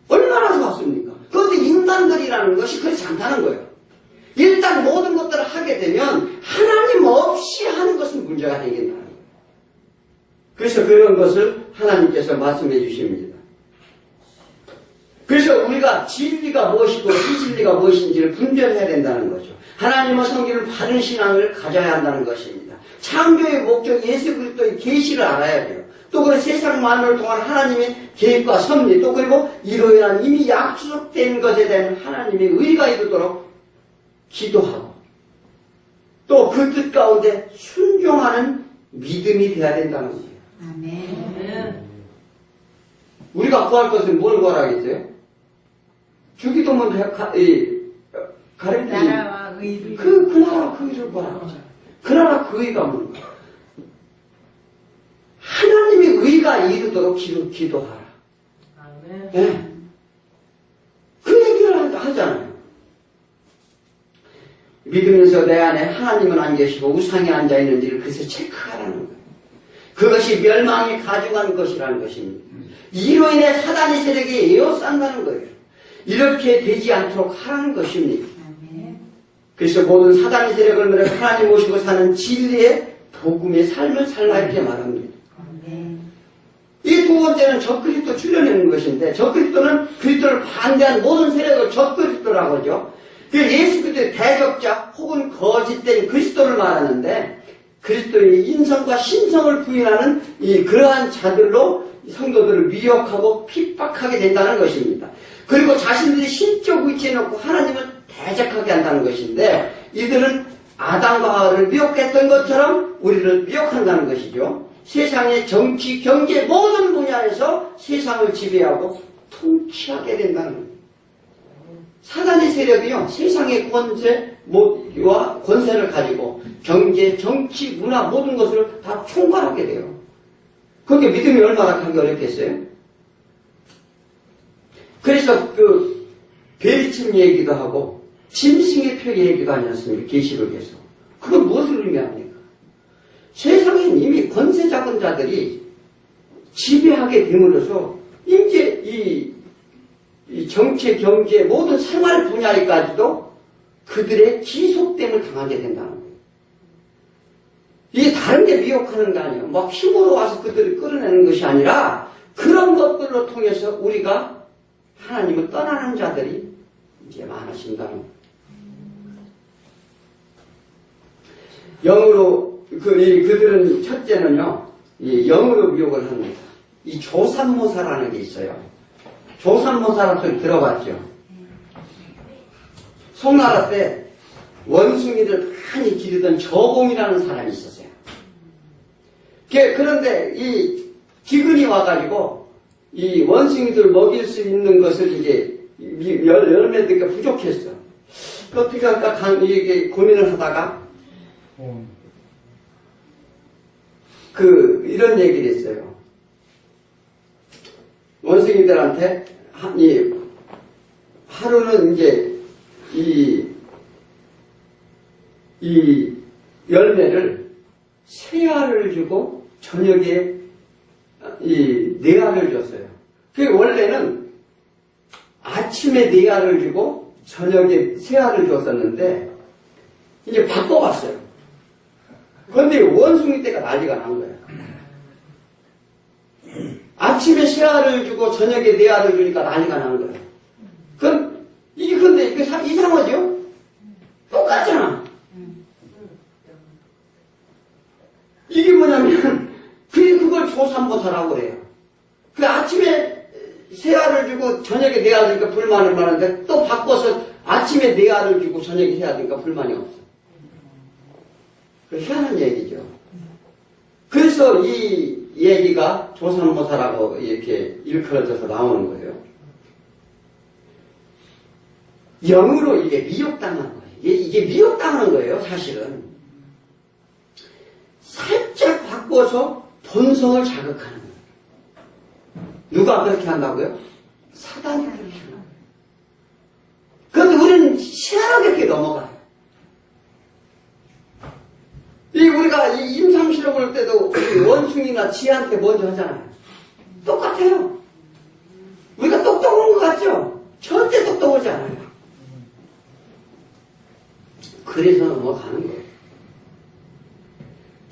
A: 얼마나 좋았습니까? 그런데 인간들이라는 것이 그렇지 않다는 거예요. 일단 모든 것들을 하게 되면 하나님 없이 하는 것은 문제가 생긴다는 거예요. 그래서 그런 것을 하나님께서 말씀해 주십니다. 그래서 우리가 진리가 무엇이고 비진리가 무엇인지를 분별해야 된다는 거죠. 하나님의 성기를 바른 신앙을 가져야 한다는 것입니다. 창조의 목적 예수 그리스도의 계시를 알아야 돼요. 또 그 세상 만물을 통한 하나님의 계획과 섭리, 또 그리고 이로 인한 이미 약속된 것에 대한 하나님의 의가 이루도록 기도하고, 또 그 뜻 가운데 순종하는 믿음이 되어야 된다는 거예요.
B: 아멘.
A: 우리가 구할 것은 뭘 구하라겠어요? 주기도문 가르치
B: 나라와 의를
A: 그 나라와 그 의를 구하라고 하잖아요. 그 나라 그 의가 뭔가? 하나님의 의가 이루도록 기도하라.
B: 아멘.
A: 네. 그 얘기를 하잖아요. 믿으면서 내 안에 하나님은 안 계시고 우상이 앉아 있는지를 그래서 체크하라는 거예요. 그것이 멸망이 가져간 것이라는 것입니다. 이로 인해 사단의 세력이 에워싼다는 거예요. 이렇게 되지 않도록 하라는 것입니다. 그래서 모든 사단의 세력을 물어 하나님 모시고 사는 진리의 복음의 삶을 살라 이렇게 말합니다. 이 두 번째는 적그리스도 출려내는 것인데, 적그리스도는 그리스도를 반대한 모든 세력을 적그리스도라고 하죠. 그 예수 그리스도의 대적자 혹은 거짓된 그리스도를 말하는데, 그리스도의 인성과 신성을 부인하는 그러한 자들로 성도들을 미혹하고 핍박하게 된다는 것입니다. 그리고 자신들이 신적 위치에 놓고 하나님을 대적하게 한다는 것인데, 이들은 아담과 하와를 미혹했던 것처럼 우리를 미혹한다는 것이죠. 세상의 정치, 경제 모든 분야에서 세상을 지배하고 통치하게 된다는 거예요. 사단의 세력이요, 세상의 권세와 권세를 가지고 경제, 정치, 문화 모든 것을 다 총괄하게 돼요. 그게 믿음이 얼마나 가기 어렵겠어요? 그래서 베리층 얘기도 하고 짐승의 표 얘기가 아니었습니까? 계시록에서. 그건 무엇을 의미합니까? 세상엔 이미 권세 잡은 자들이 지배하게 됨으로써 이제 이 정치, 경제 모든 생활 분야에까지도 그들의 지속됨을 당하게 된다는 거예요. 이게 다른 데 미혹하는 게 아니에요. 막 힘으로 와서 그들을 끌어내는 것이 아니라 그런 것들로 통해서 우리가 하나님을 떠나는 자들이 이제 많아진다는 거예요. 영으로 그들은 첫째는요, 이 영으로 미혹을 합니다. 이 조삼모사라는 게 있어요. 조삼모사라는 소리 들어봤죠? 송나라 때 원숭이를 많이 기르던 저공이라는 사람이 있었어요. 그런데 이 기근이 와가지고 이 원숭이들 먹일 수 있는 것을 이제 열매들과 부족했어. 어떻게 할까 이게 고민을 하다가 이런 얘기를 했어요. 원숭이들한테 하루는 이제 이 열매를 세 알을 주고 저녁에 네 알을 줬어요. 원래는 아침에 네 알을 주고 저녁에 세 알을 줬었는데 이제 바꿔봤어요. 그런데 원숭이 때가 난리가 난 거예요. 아침에 새 알을 주고 저녁에 네 알을 주니까 난리가 나는 거예요. 그럼 이게 근데 이게 이상하죠? 똑같잖아. 이게 뭐냐면 그걸 조삼모사라고 해요. 그 아침에 세 알을 주고 저녁에 네 알을 주니까 불만을 많은데 또 바꿔서 아침에 네 알을 주고 저녁에 세 알을 주니까 불만이 없어. 그 희한한 얘기죠. 그래서 이 얘기가 조삼모사라고 이렇게 일컬어져서 나오는 거예요. 영으로 이게 미혹당한 거예요. 이게 미혹당한 거예요, 사실은. 살짝 바꿔서 본성을 자극하는 거예요. 누가 그렇게 한다고요? 사단이 그렇게 하는 거예요. 그런데 우리는 희한하게 이렇게 넘어가요. 우리가 임상실험 볼 때도 원숭이나 쥐한테 먼저 하잖아요. 똑같아요. 우리가 똑똑한 것 같죠? 절대 똑똑하지 않아요. 그래서 넘어가는 거예요.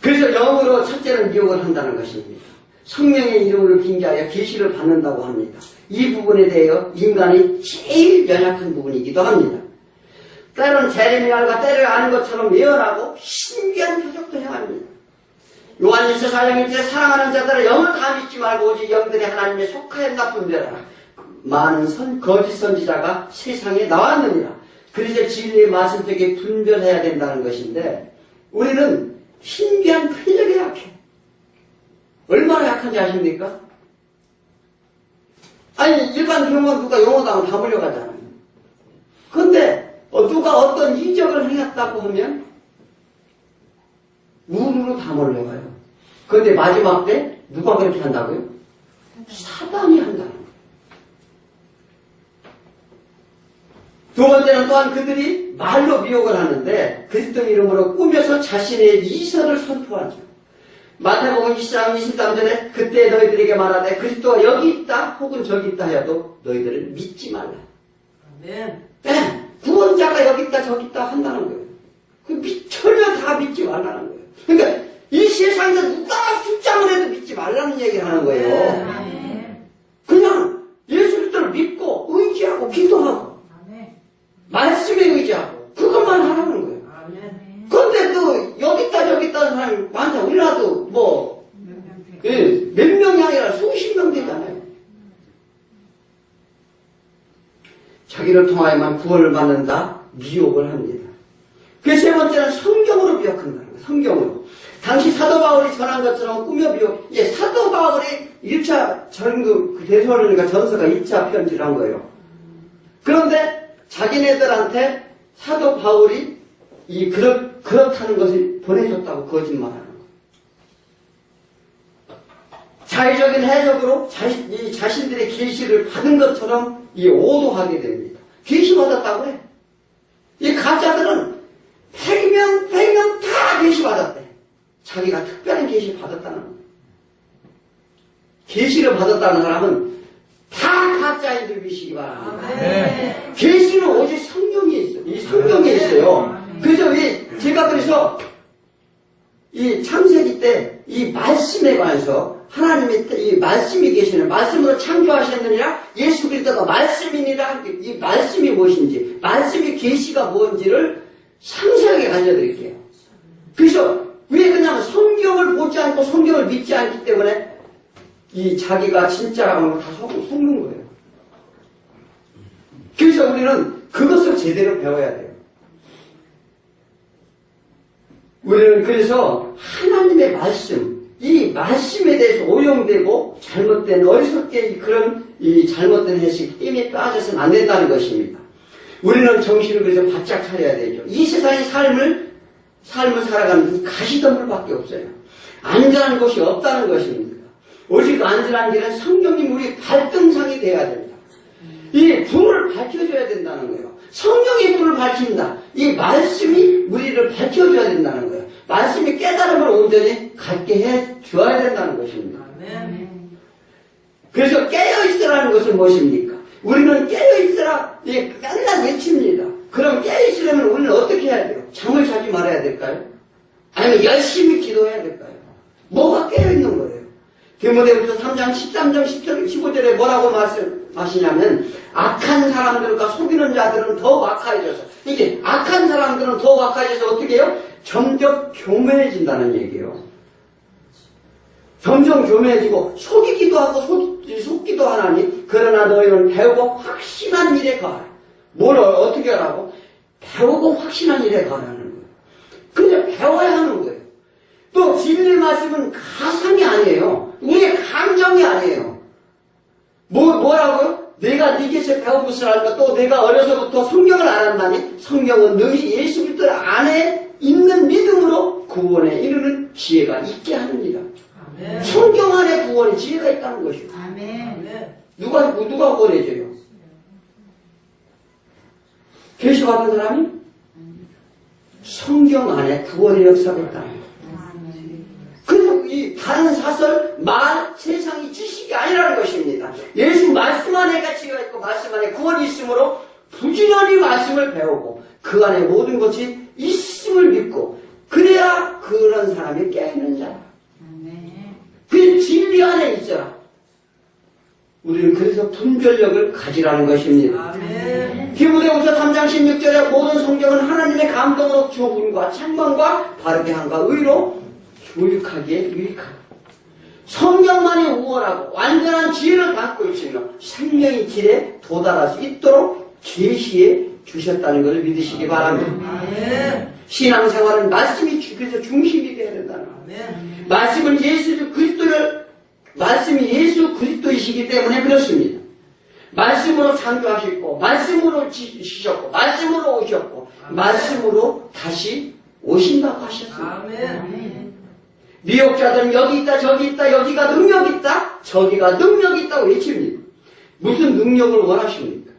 A: 그래서 영으로 첫째는 미혹을 한다는 것입니다. 성령의 이름을 빙자하여 계시를 받는다고 합니다. 이 부분에 대하여 인간이 제일 연약한 부분이기도 합니다. 때로는 제레미야가 때를 아는 것처럼 예언하고 신비한 표적도 행합니다. 요한일서 4장 1절에 사랑하는 자들은 영을 다 믿지 말고 오직 영들의 하나님에 속하였나 분별하라. 많은 거짓 선지자가 세상에 나왔느니라. 그래서 진리의 말씀 속에 분별해야 된다는 것인데 우리는 신비한 표적에 약해. 얼마나 약한지 아십니까? 아니 일반 병원 누가 영어당을 다 몰려가잖아요. 근데 누가 어떤 이적을 행했다고 하면 우르르 다 몰려가요. 그런데 마지막 때 누가 그렇게 한다고요? 사단이 한다는 거예요. 두 번째는 또한 그들이 말로 미혹을 하는데 그리스도 이름으로 꾸며서 자신의 이설을 선포하죠. 마태복음 24장 23절에 그때 너희들에게 말하되 그리스도가 여기 있다 혹은 저기 있다 하여도 너희들을 믿지 말라.
B: 아멘.
A: 네, 구원자가 여기 있다 저기 있다 한다는 거예요. 전혀 다 믿지 말라는 거예요. 그러니까 이 세상에서 누가 숫장을 해도 믿지 말라는 얘기를 하는 거예요.
B: 아멘.
A: 그냥 예수 그리스도를 믿고 의지하고 기도하고 말씀에 의지하고 그것만 하라는 거예요.
B: 아멘.
A: 그런데 또 여기 있다 저기 있다 하는 사람이 많잖아요. 우리나라도 뭐 몇 명이 아니라 수십 명 되잖아요. 자기를 통하여만 구원을 받는다 미혹을 합니다. 그 세 번째는 성경으로 미혹한다는 거예요. 성경으로. 당시 사도 바울이 전한 것처럼 꾸며 미혹. 사도 바울이 1차 전국 대소로니까 전서가 2차 편지를 한 거예요. 그런데 자기네들한테 사도 바울이 그렇다는 것을 보내줬다고 거짓말하는 거예요. 자의적인 해석으로 자신들의 계시를 받은 것처럼 오도하게 됩니다. 계시 받았다고 해. 이 가짜들은 100명 다 계시 받았대. 자기가 특별한 계시 받았다는 거예요. 계시를 받았다는 사람은 다 가짜인 줄 믿으시기 바랍니다.
B: 네.
A: 계시는 오직 성경에 있어요. 이 성경에 있어요. 그래서 제가 그래서 이 창세기 때 이 말씀에 관해서 하나님의 이 말씀이 계시는 말씀으로 창조하셨느니라 예수 그리스도가 말씀이니라 이 말씀이 무엇인지 말씀의 계시가 뭔지를 상세하게 알려드릴게요. 그래서 왜 그냥 성경을 보지 않고 성경을 믿지 않기 때문에 이 자기가 진짜라고 다 속는 거예요. 그래서 우리는 그것을 제대로 배워야 돼요. 우리는 그래서 하나님의 말씀, 이 말씀에 대해서 오용되고 잘못된 어리석게 그런 이 잘못된 해석 힘에 빠져서는 안 된다는 것입니다. 우리는 정신을 그래서 바짝 차려야 되죠. 이 세상의 삶을 살아가는 가시덤불밖에 없어요. 안전한 곳이 없다는 것입니다. 오직 안전한 길은 성령님 우리 발등상이 되어야 됩니다. 이 불을 밝혀줘야 된다는 거예요. 성령이 불을 밝힌다. 이 말씀이 우리를 밝혀줘야 된다는 거예요. 말씀이 깨달음을 온전히 갖게 해줘야 된다는 것입니다.
B: 아멘.
A: 그래서 깨어있으라는 것은 무엇입니까? 우리는 깨어있으라 맨날 외칩니다. 그럼 깨어있으려면 우리는 어떻게 해야 돼요? 잠을 자지 말아야 될까요? 아니면 열심히 기도해야 될까요? 뭐가 깨어있는 거예요? 디모데후서 3장 13절 15절에 뭐라고 말씀하시냐면 악한 사람들과 속이는 자들은 더욱 악해져서 이게 악한 사람들은 더욱 악해져서 어떻게 해요? 점점 교묘해진다는 얘기예요. 점점 교묘해지고 속이기도 하고 속기도 하나니 그러나 너희는 배우고 확신한 일에 가라. 뭘 어떻게 하라고? 배우고 확신한 일에 가라는 거예요. 그냥 배워야 하는 거예요. 또 진리 말씀은 가상이 아니에요. 우리의 감정이 아니에요. 뭐라고요? 내가 네게서 배운 것을 알까? 또 내가 어려서부터 성경을 알았나니 성경은 너희 예수 그리스도 안에 있는 믿음으로 구원에 이르는 지혜가 있게 하느니라.
B: 아멘.
A: 성경 안에 구원의 지혜가 있다는 것이요.
B: 아멘.
A: 누가 구원해줘요? 계시 받은 사람이? 성경 안에 구원의 역사가 있다는 거예요. 그래서 이 다른 사설, 말, 세상이 지식이 아니라는 것입니다. 예수 말씀 안에 가치가 있고 말씀 안에 구원이 있으므로 부지런히 말씀을 배우고 그 안에 모든 것이 있음을 믿고 그래야 그런 사람이 깨있는 자다. 그 진리 안에 있어라. 우리는 그래서 분별력을 가지라는 것입니다.
B: 아멘.
A: 디모데후서 3장 16절에 모든 성경은 하나님의 감동으로 교훈과 책망과 바르게 함과 의로 교육하기에 유익하다. 성경만이 우월하고 완전한 지혜를 갖고 있으며 생명의 길에 도달할 수 있도록 계시해 주셨다는 것을 믿으시기 바랍니다.
B: 아멘.
A: 신앙생활은 말씀이 그래서 중심이 되어야 된다는 거예요.
B: 아멘.
A: 말씀이 예수 그리스도이시기 때문에 그렇습니다. 말씀으로 창조하셨고, 말씀으로 지셨고, 말씀으로 오셨고, 말씀으로 다시 오신다고 하셨습니다.
B: 아멘.
A: 미혹자들은 여기 있다, 저기 있다, 여기가 능력 있다, 저기가 능력 있다고 외칩니다. 무슨 능력을 원하십니까?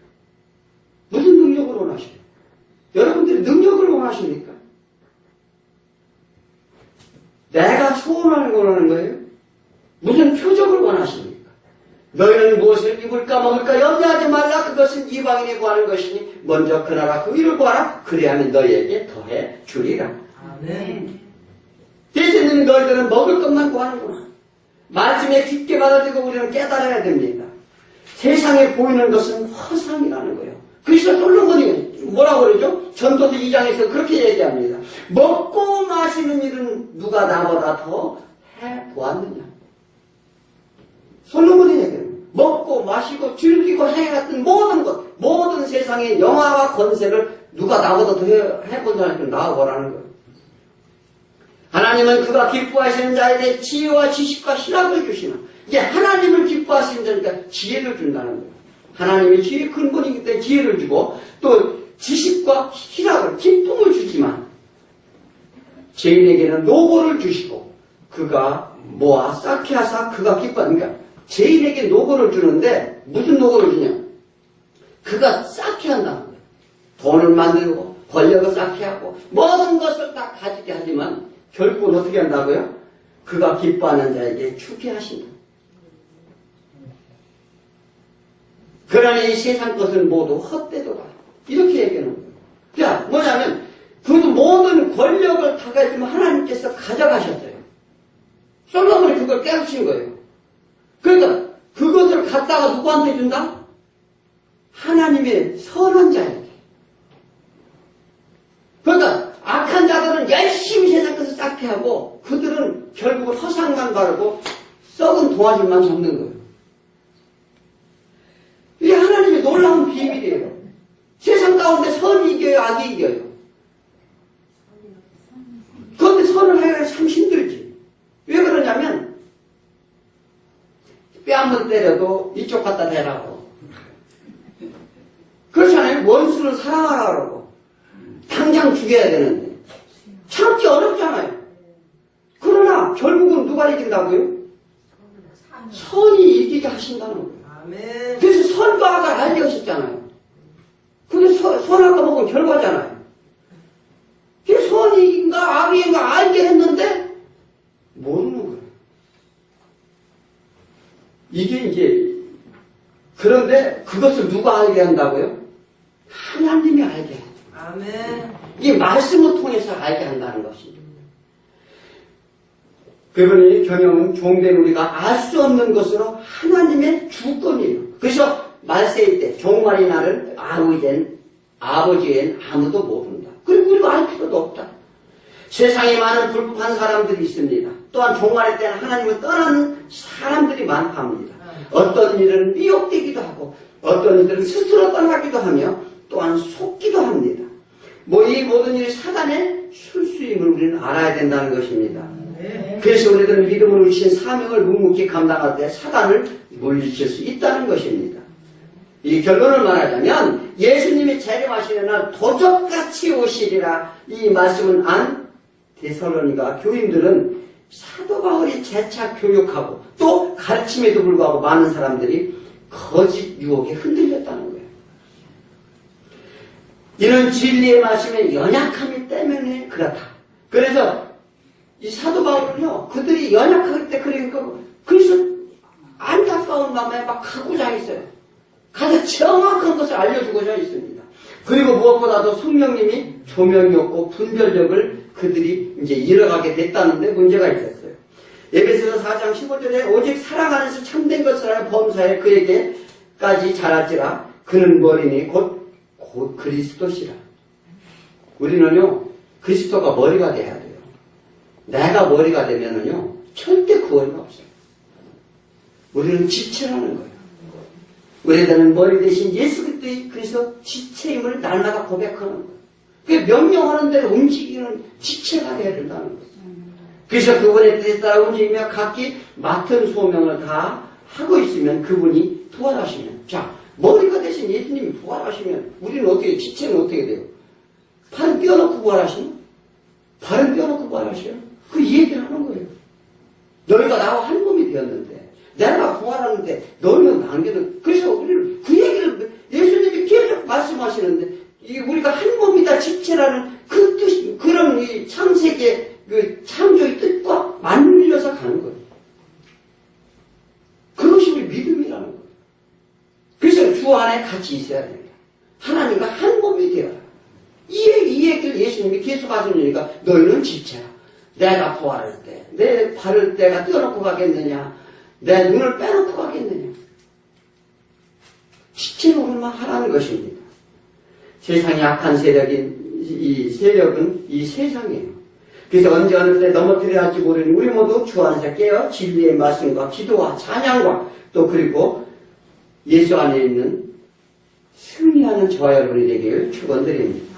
A: 무슨 능력을 원하십니까? 여러분들이 능력을 원하십니까? 내가 소원하는 걸 원하는 거예요? 무슨 표적을 원하십니까? 너희는 무엇을 입을까 먹을까 염려하지 말라. 그것은 이방인이 구하는 것이니 먼저 그 나라 그 일을 구하라. 그래야만 너희에게 더해 주리라.
B: 아멘.
A: 대신에 너희들은 먹을 것만 구하는구나. 말씀에 깊게 받아들이고 우리는 깨달아야 됩니다. 세상에 보이는 것은 허상이라는 거예요. 그래서 솔로몬이 뭐라고 그러죠? 전도서 2장에서 그렇게 얘기합니다. 먹고 마시는 일은 누가 나보다 더 해보았느냐. 솔로몬이 얘기합니다. 먹고 마시고 즐기고 해갔던 모든 것, 모든 세상의 영화와 권세를 누가 나보다 더 해본 사람이 나와보라는 거예요. 하나님은 그가 기뻐하시는 자에게 지혜와 지식과 희락을 주시나. 이게 하나님을 기뻐하시는 자니까 지혜를 준다는 거예요. 하나님이 지혜의 근본이기 때문에 지혜를 주고 또 지식과 희락을, 기쁨을 주지만 죄인에게는 노고를 주시고 그가 모아 쌓게 하사 그가 기뻐하니까 죄인에게 노고를 주는데 무슨 노고를 주냐? 그가 쌓게 한다는 거예요. 돈을 만들고 권력을 쌓게 하고 모든 것을 다 가지게 하지만 결국은 어떻게 한다고요? 그가 기뻐하는 자에게 주게 하신다. 그러니 이 세상 것은 모두 헛되도다. 이렇게 얘기하는 거예요. 자, 뭐냐면 그 모든 권력을 다 가지면 하나님께서 가져가셨어요. 솔로몬이 그걸 깨우친 거예요. 그러니까 그것을 갖다가 누구한테 준다? 하나님의 선한 자에게. 그러니까 악한 자들은 열심히 세상 것을 쌓게 하고 그들은 결국은 허상만 바르고 썩은 동아줄만 잡는 거예요. 이게 하나님의 놀라운 비밀이에요. 세상 가운데 선이 이겨요, 악이 이겨요. 그런데 선을 하기가 참 힘들지. 왜 그러냐면 뼈 한 번 때려도 이쪽 갖다 대라고. 그렇잖아요. 원수를 사랑하라 그러고 당장 죽여야 되는데 참기 어렵잖아요. 그러나 결국은 누가 이긴다고요? 선이 이기게 하신다는 거예요.
B: 아멘.
A: 그래서 선과 악을 알게 하셨잖아요. 그게 선악과 먹은 결과잖아요. 그게 선인가 악인가 알게 했는데 모르는 거예요. 이게 이제 그런데 그것을 누가 알게 한다고요? 하나님이 알게 해요.
B: 아멘.
A: 이 말씀을 통해서 알게 한다는 것입니다. 그분이 경영은 종된 우리가 알 수 없는 것으로 하나님의 주권이에요. 그래서 말세일 때 종말이 나를 아버지엔 아무도 모른다. 그리고 우리가 알 필요도 없다. 세상에 많은 불법한 사람들이 있습니다. 또한 종말의 때는 하나님을 떠나는 사람들이 많다 합니다. 어떤 일은 미혹되기도 하고 어떤 이들은 스스로 떠나기도 하며 또한 속기도 합니다. 이 모든 일이 사단의 술수임을 우리는 알아야 된다는 것입니다. 그래서 우리들은 믿음으로 주신 사명을 묵묵히 감당할 때 사단을 물리칠 수 있다는 것입니다. 이 결론을 말하자면 예수님이 재림하시는 날 도적같이 오시리라 이 말씀은 안 데살로니가 교인들은 사도 바울이 재차 교육하고 또 가르침에도 불구하고 많은 사람들이 거짓 유혹에 흔들렸다는 거예요. 이는 진리의 말씀의 연약함이 때문에 그렇다. 그래서 이 사도 바울은요, 그들이 연약하기 때문에 그래서 안타까운 마음에 막 가고자 했어요. 가서 정확한 것을 알려주고자 했습니다. 그리고 무엇보다도 성령님이 조명이었고 분별력을 그들이 이제 잃어가게 됐다는데 문제가 있었어요. 에베소서 4장 15절에 오직 사랑 안에서 참된 것을 하여 범사에 그에게까지 자랄지라 그는 머리니 곧 그리스도시라. 우리는요, 그리스도가 머리가 돼야 돼요. 내가 머리가 되면은요, 절대 구원이 없어요. 우리는 지체라는 거예요. 우리들은 머리 대신 예수 그리스도의 그래서 지체임을 날마다 고백하는 거예요. 그 명령하는 대로 움직이는 지체가 되어야 된다는 거예요. 그래서 그분의 뜻에 따라 움직이며 각기 맡은 소명을 다 하고 있으면 그분이 부활하시면, 자, 머리가 대신 예수님이 부활하시면 우리는 어떻게, 지체는 어떻게 돼요? 팔은 떼어놓고 부활하시면? 발은 떼어놓고 부활하셔요? 그 얘기를 하는 거예요. 너희가 나와 한 몸이 되었는데 내가 부활하는데 너희는 남겨는, 그래서 우리는 그 얘기를 예수님이 계속 말씀하시는데 우리가 한 몸이다 지체라는 그 뜻, 그런 이 창세기의 그 창조의 뜻과 맞물려서 가는 거예요. 그것이 우리 믿음이라는 거예요. 그래서 주 안에 같이 있어야 됩니다. 하나님과 한 몸이 되어라. 이 얘기를 예수님이 계속 하시니까 너희는 지체라. 내가 부활할 때, 내 발을 내가 떼어놓고 가겠느냐, 내 눈을 빼놓고 가겠느냐. 지체로만 하라는 것입니다. 세상의 악한 세력인 이 세력은 이 세상이에요. 그래서 언제 어느 때 넘어뜨려야 할지 모르니 우리 모두 주 안에서 깨어 진리의 말씀과 기도와 찬양과 또 그리고 예수 안에 있는 승리하는 저와 여러분이 되기를 축원드립니다.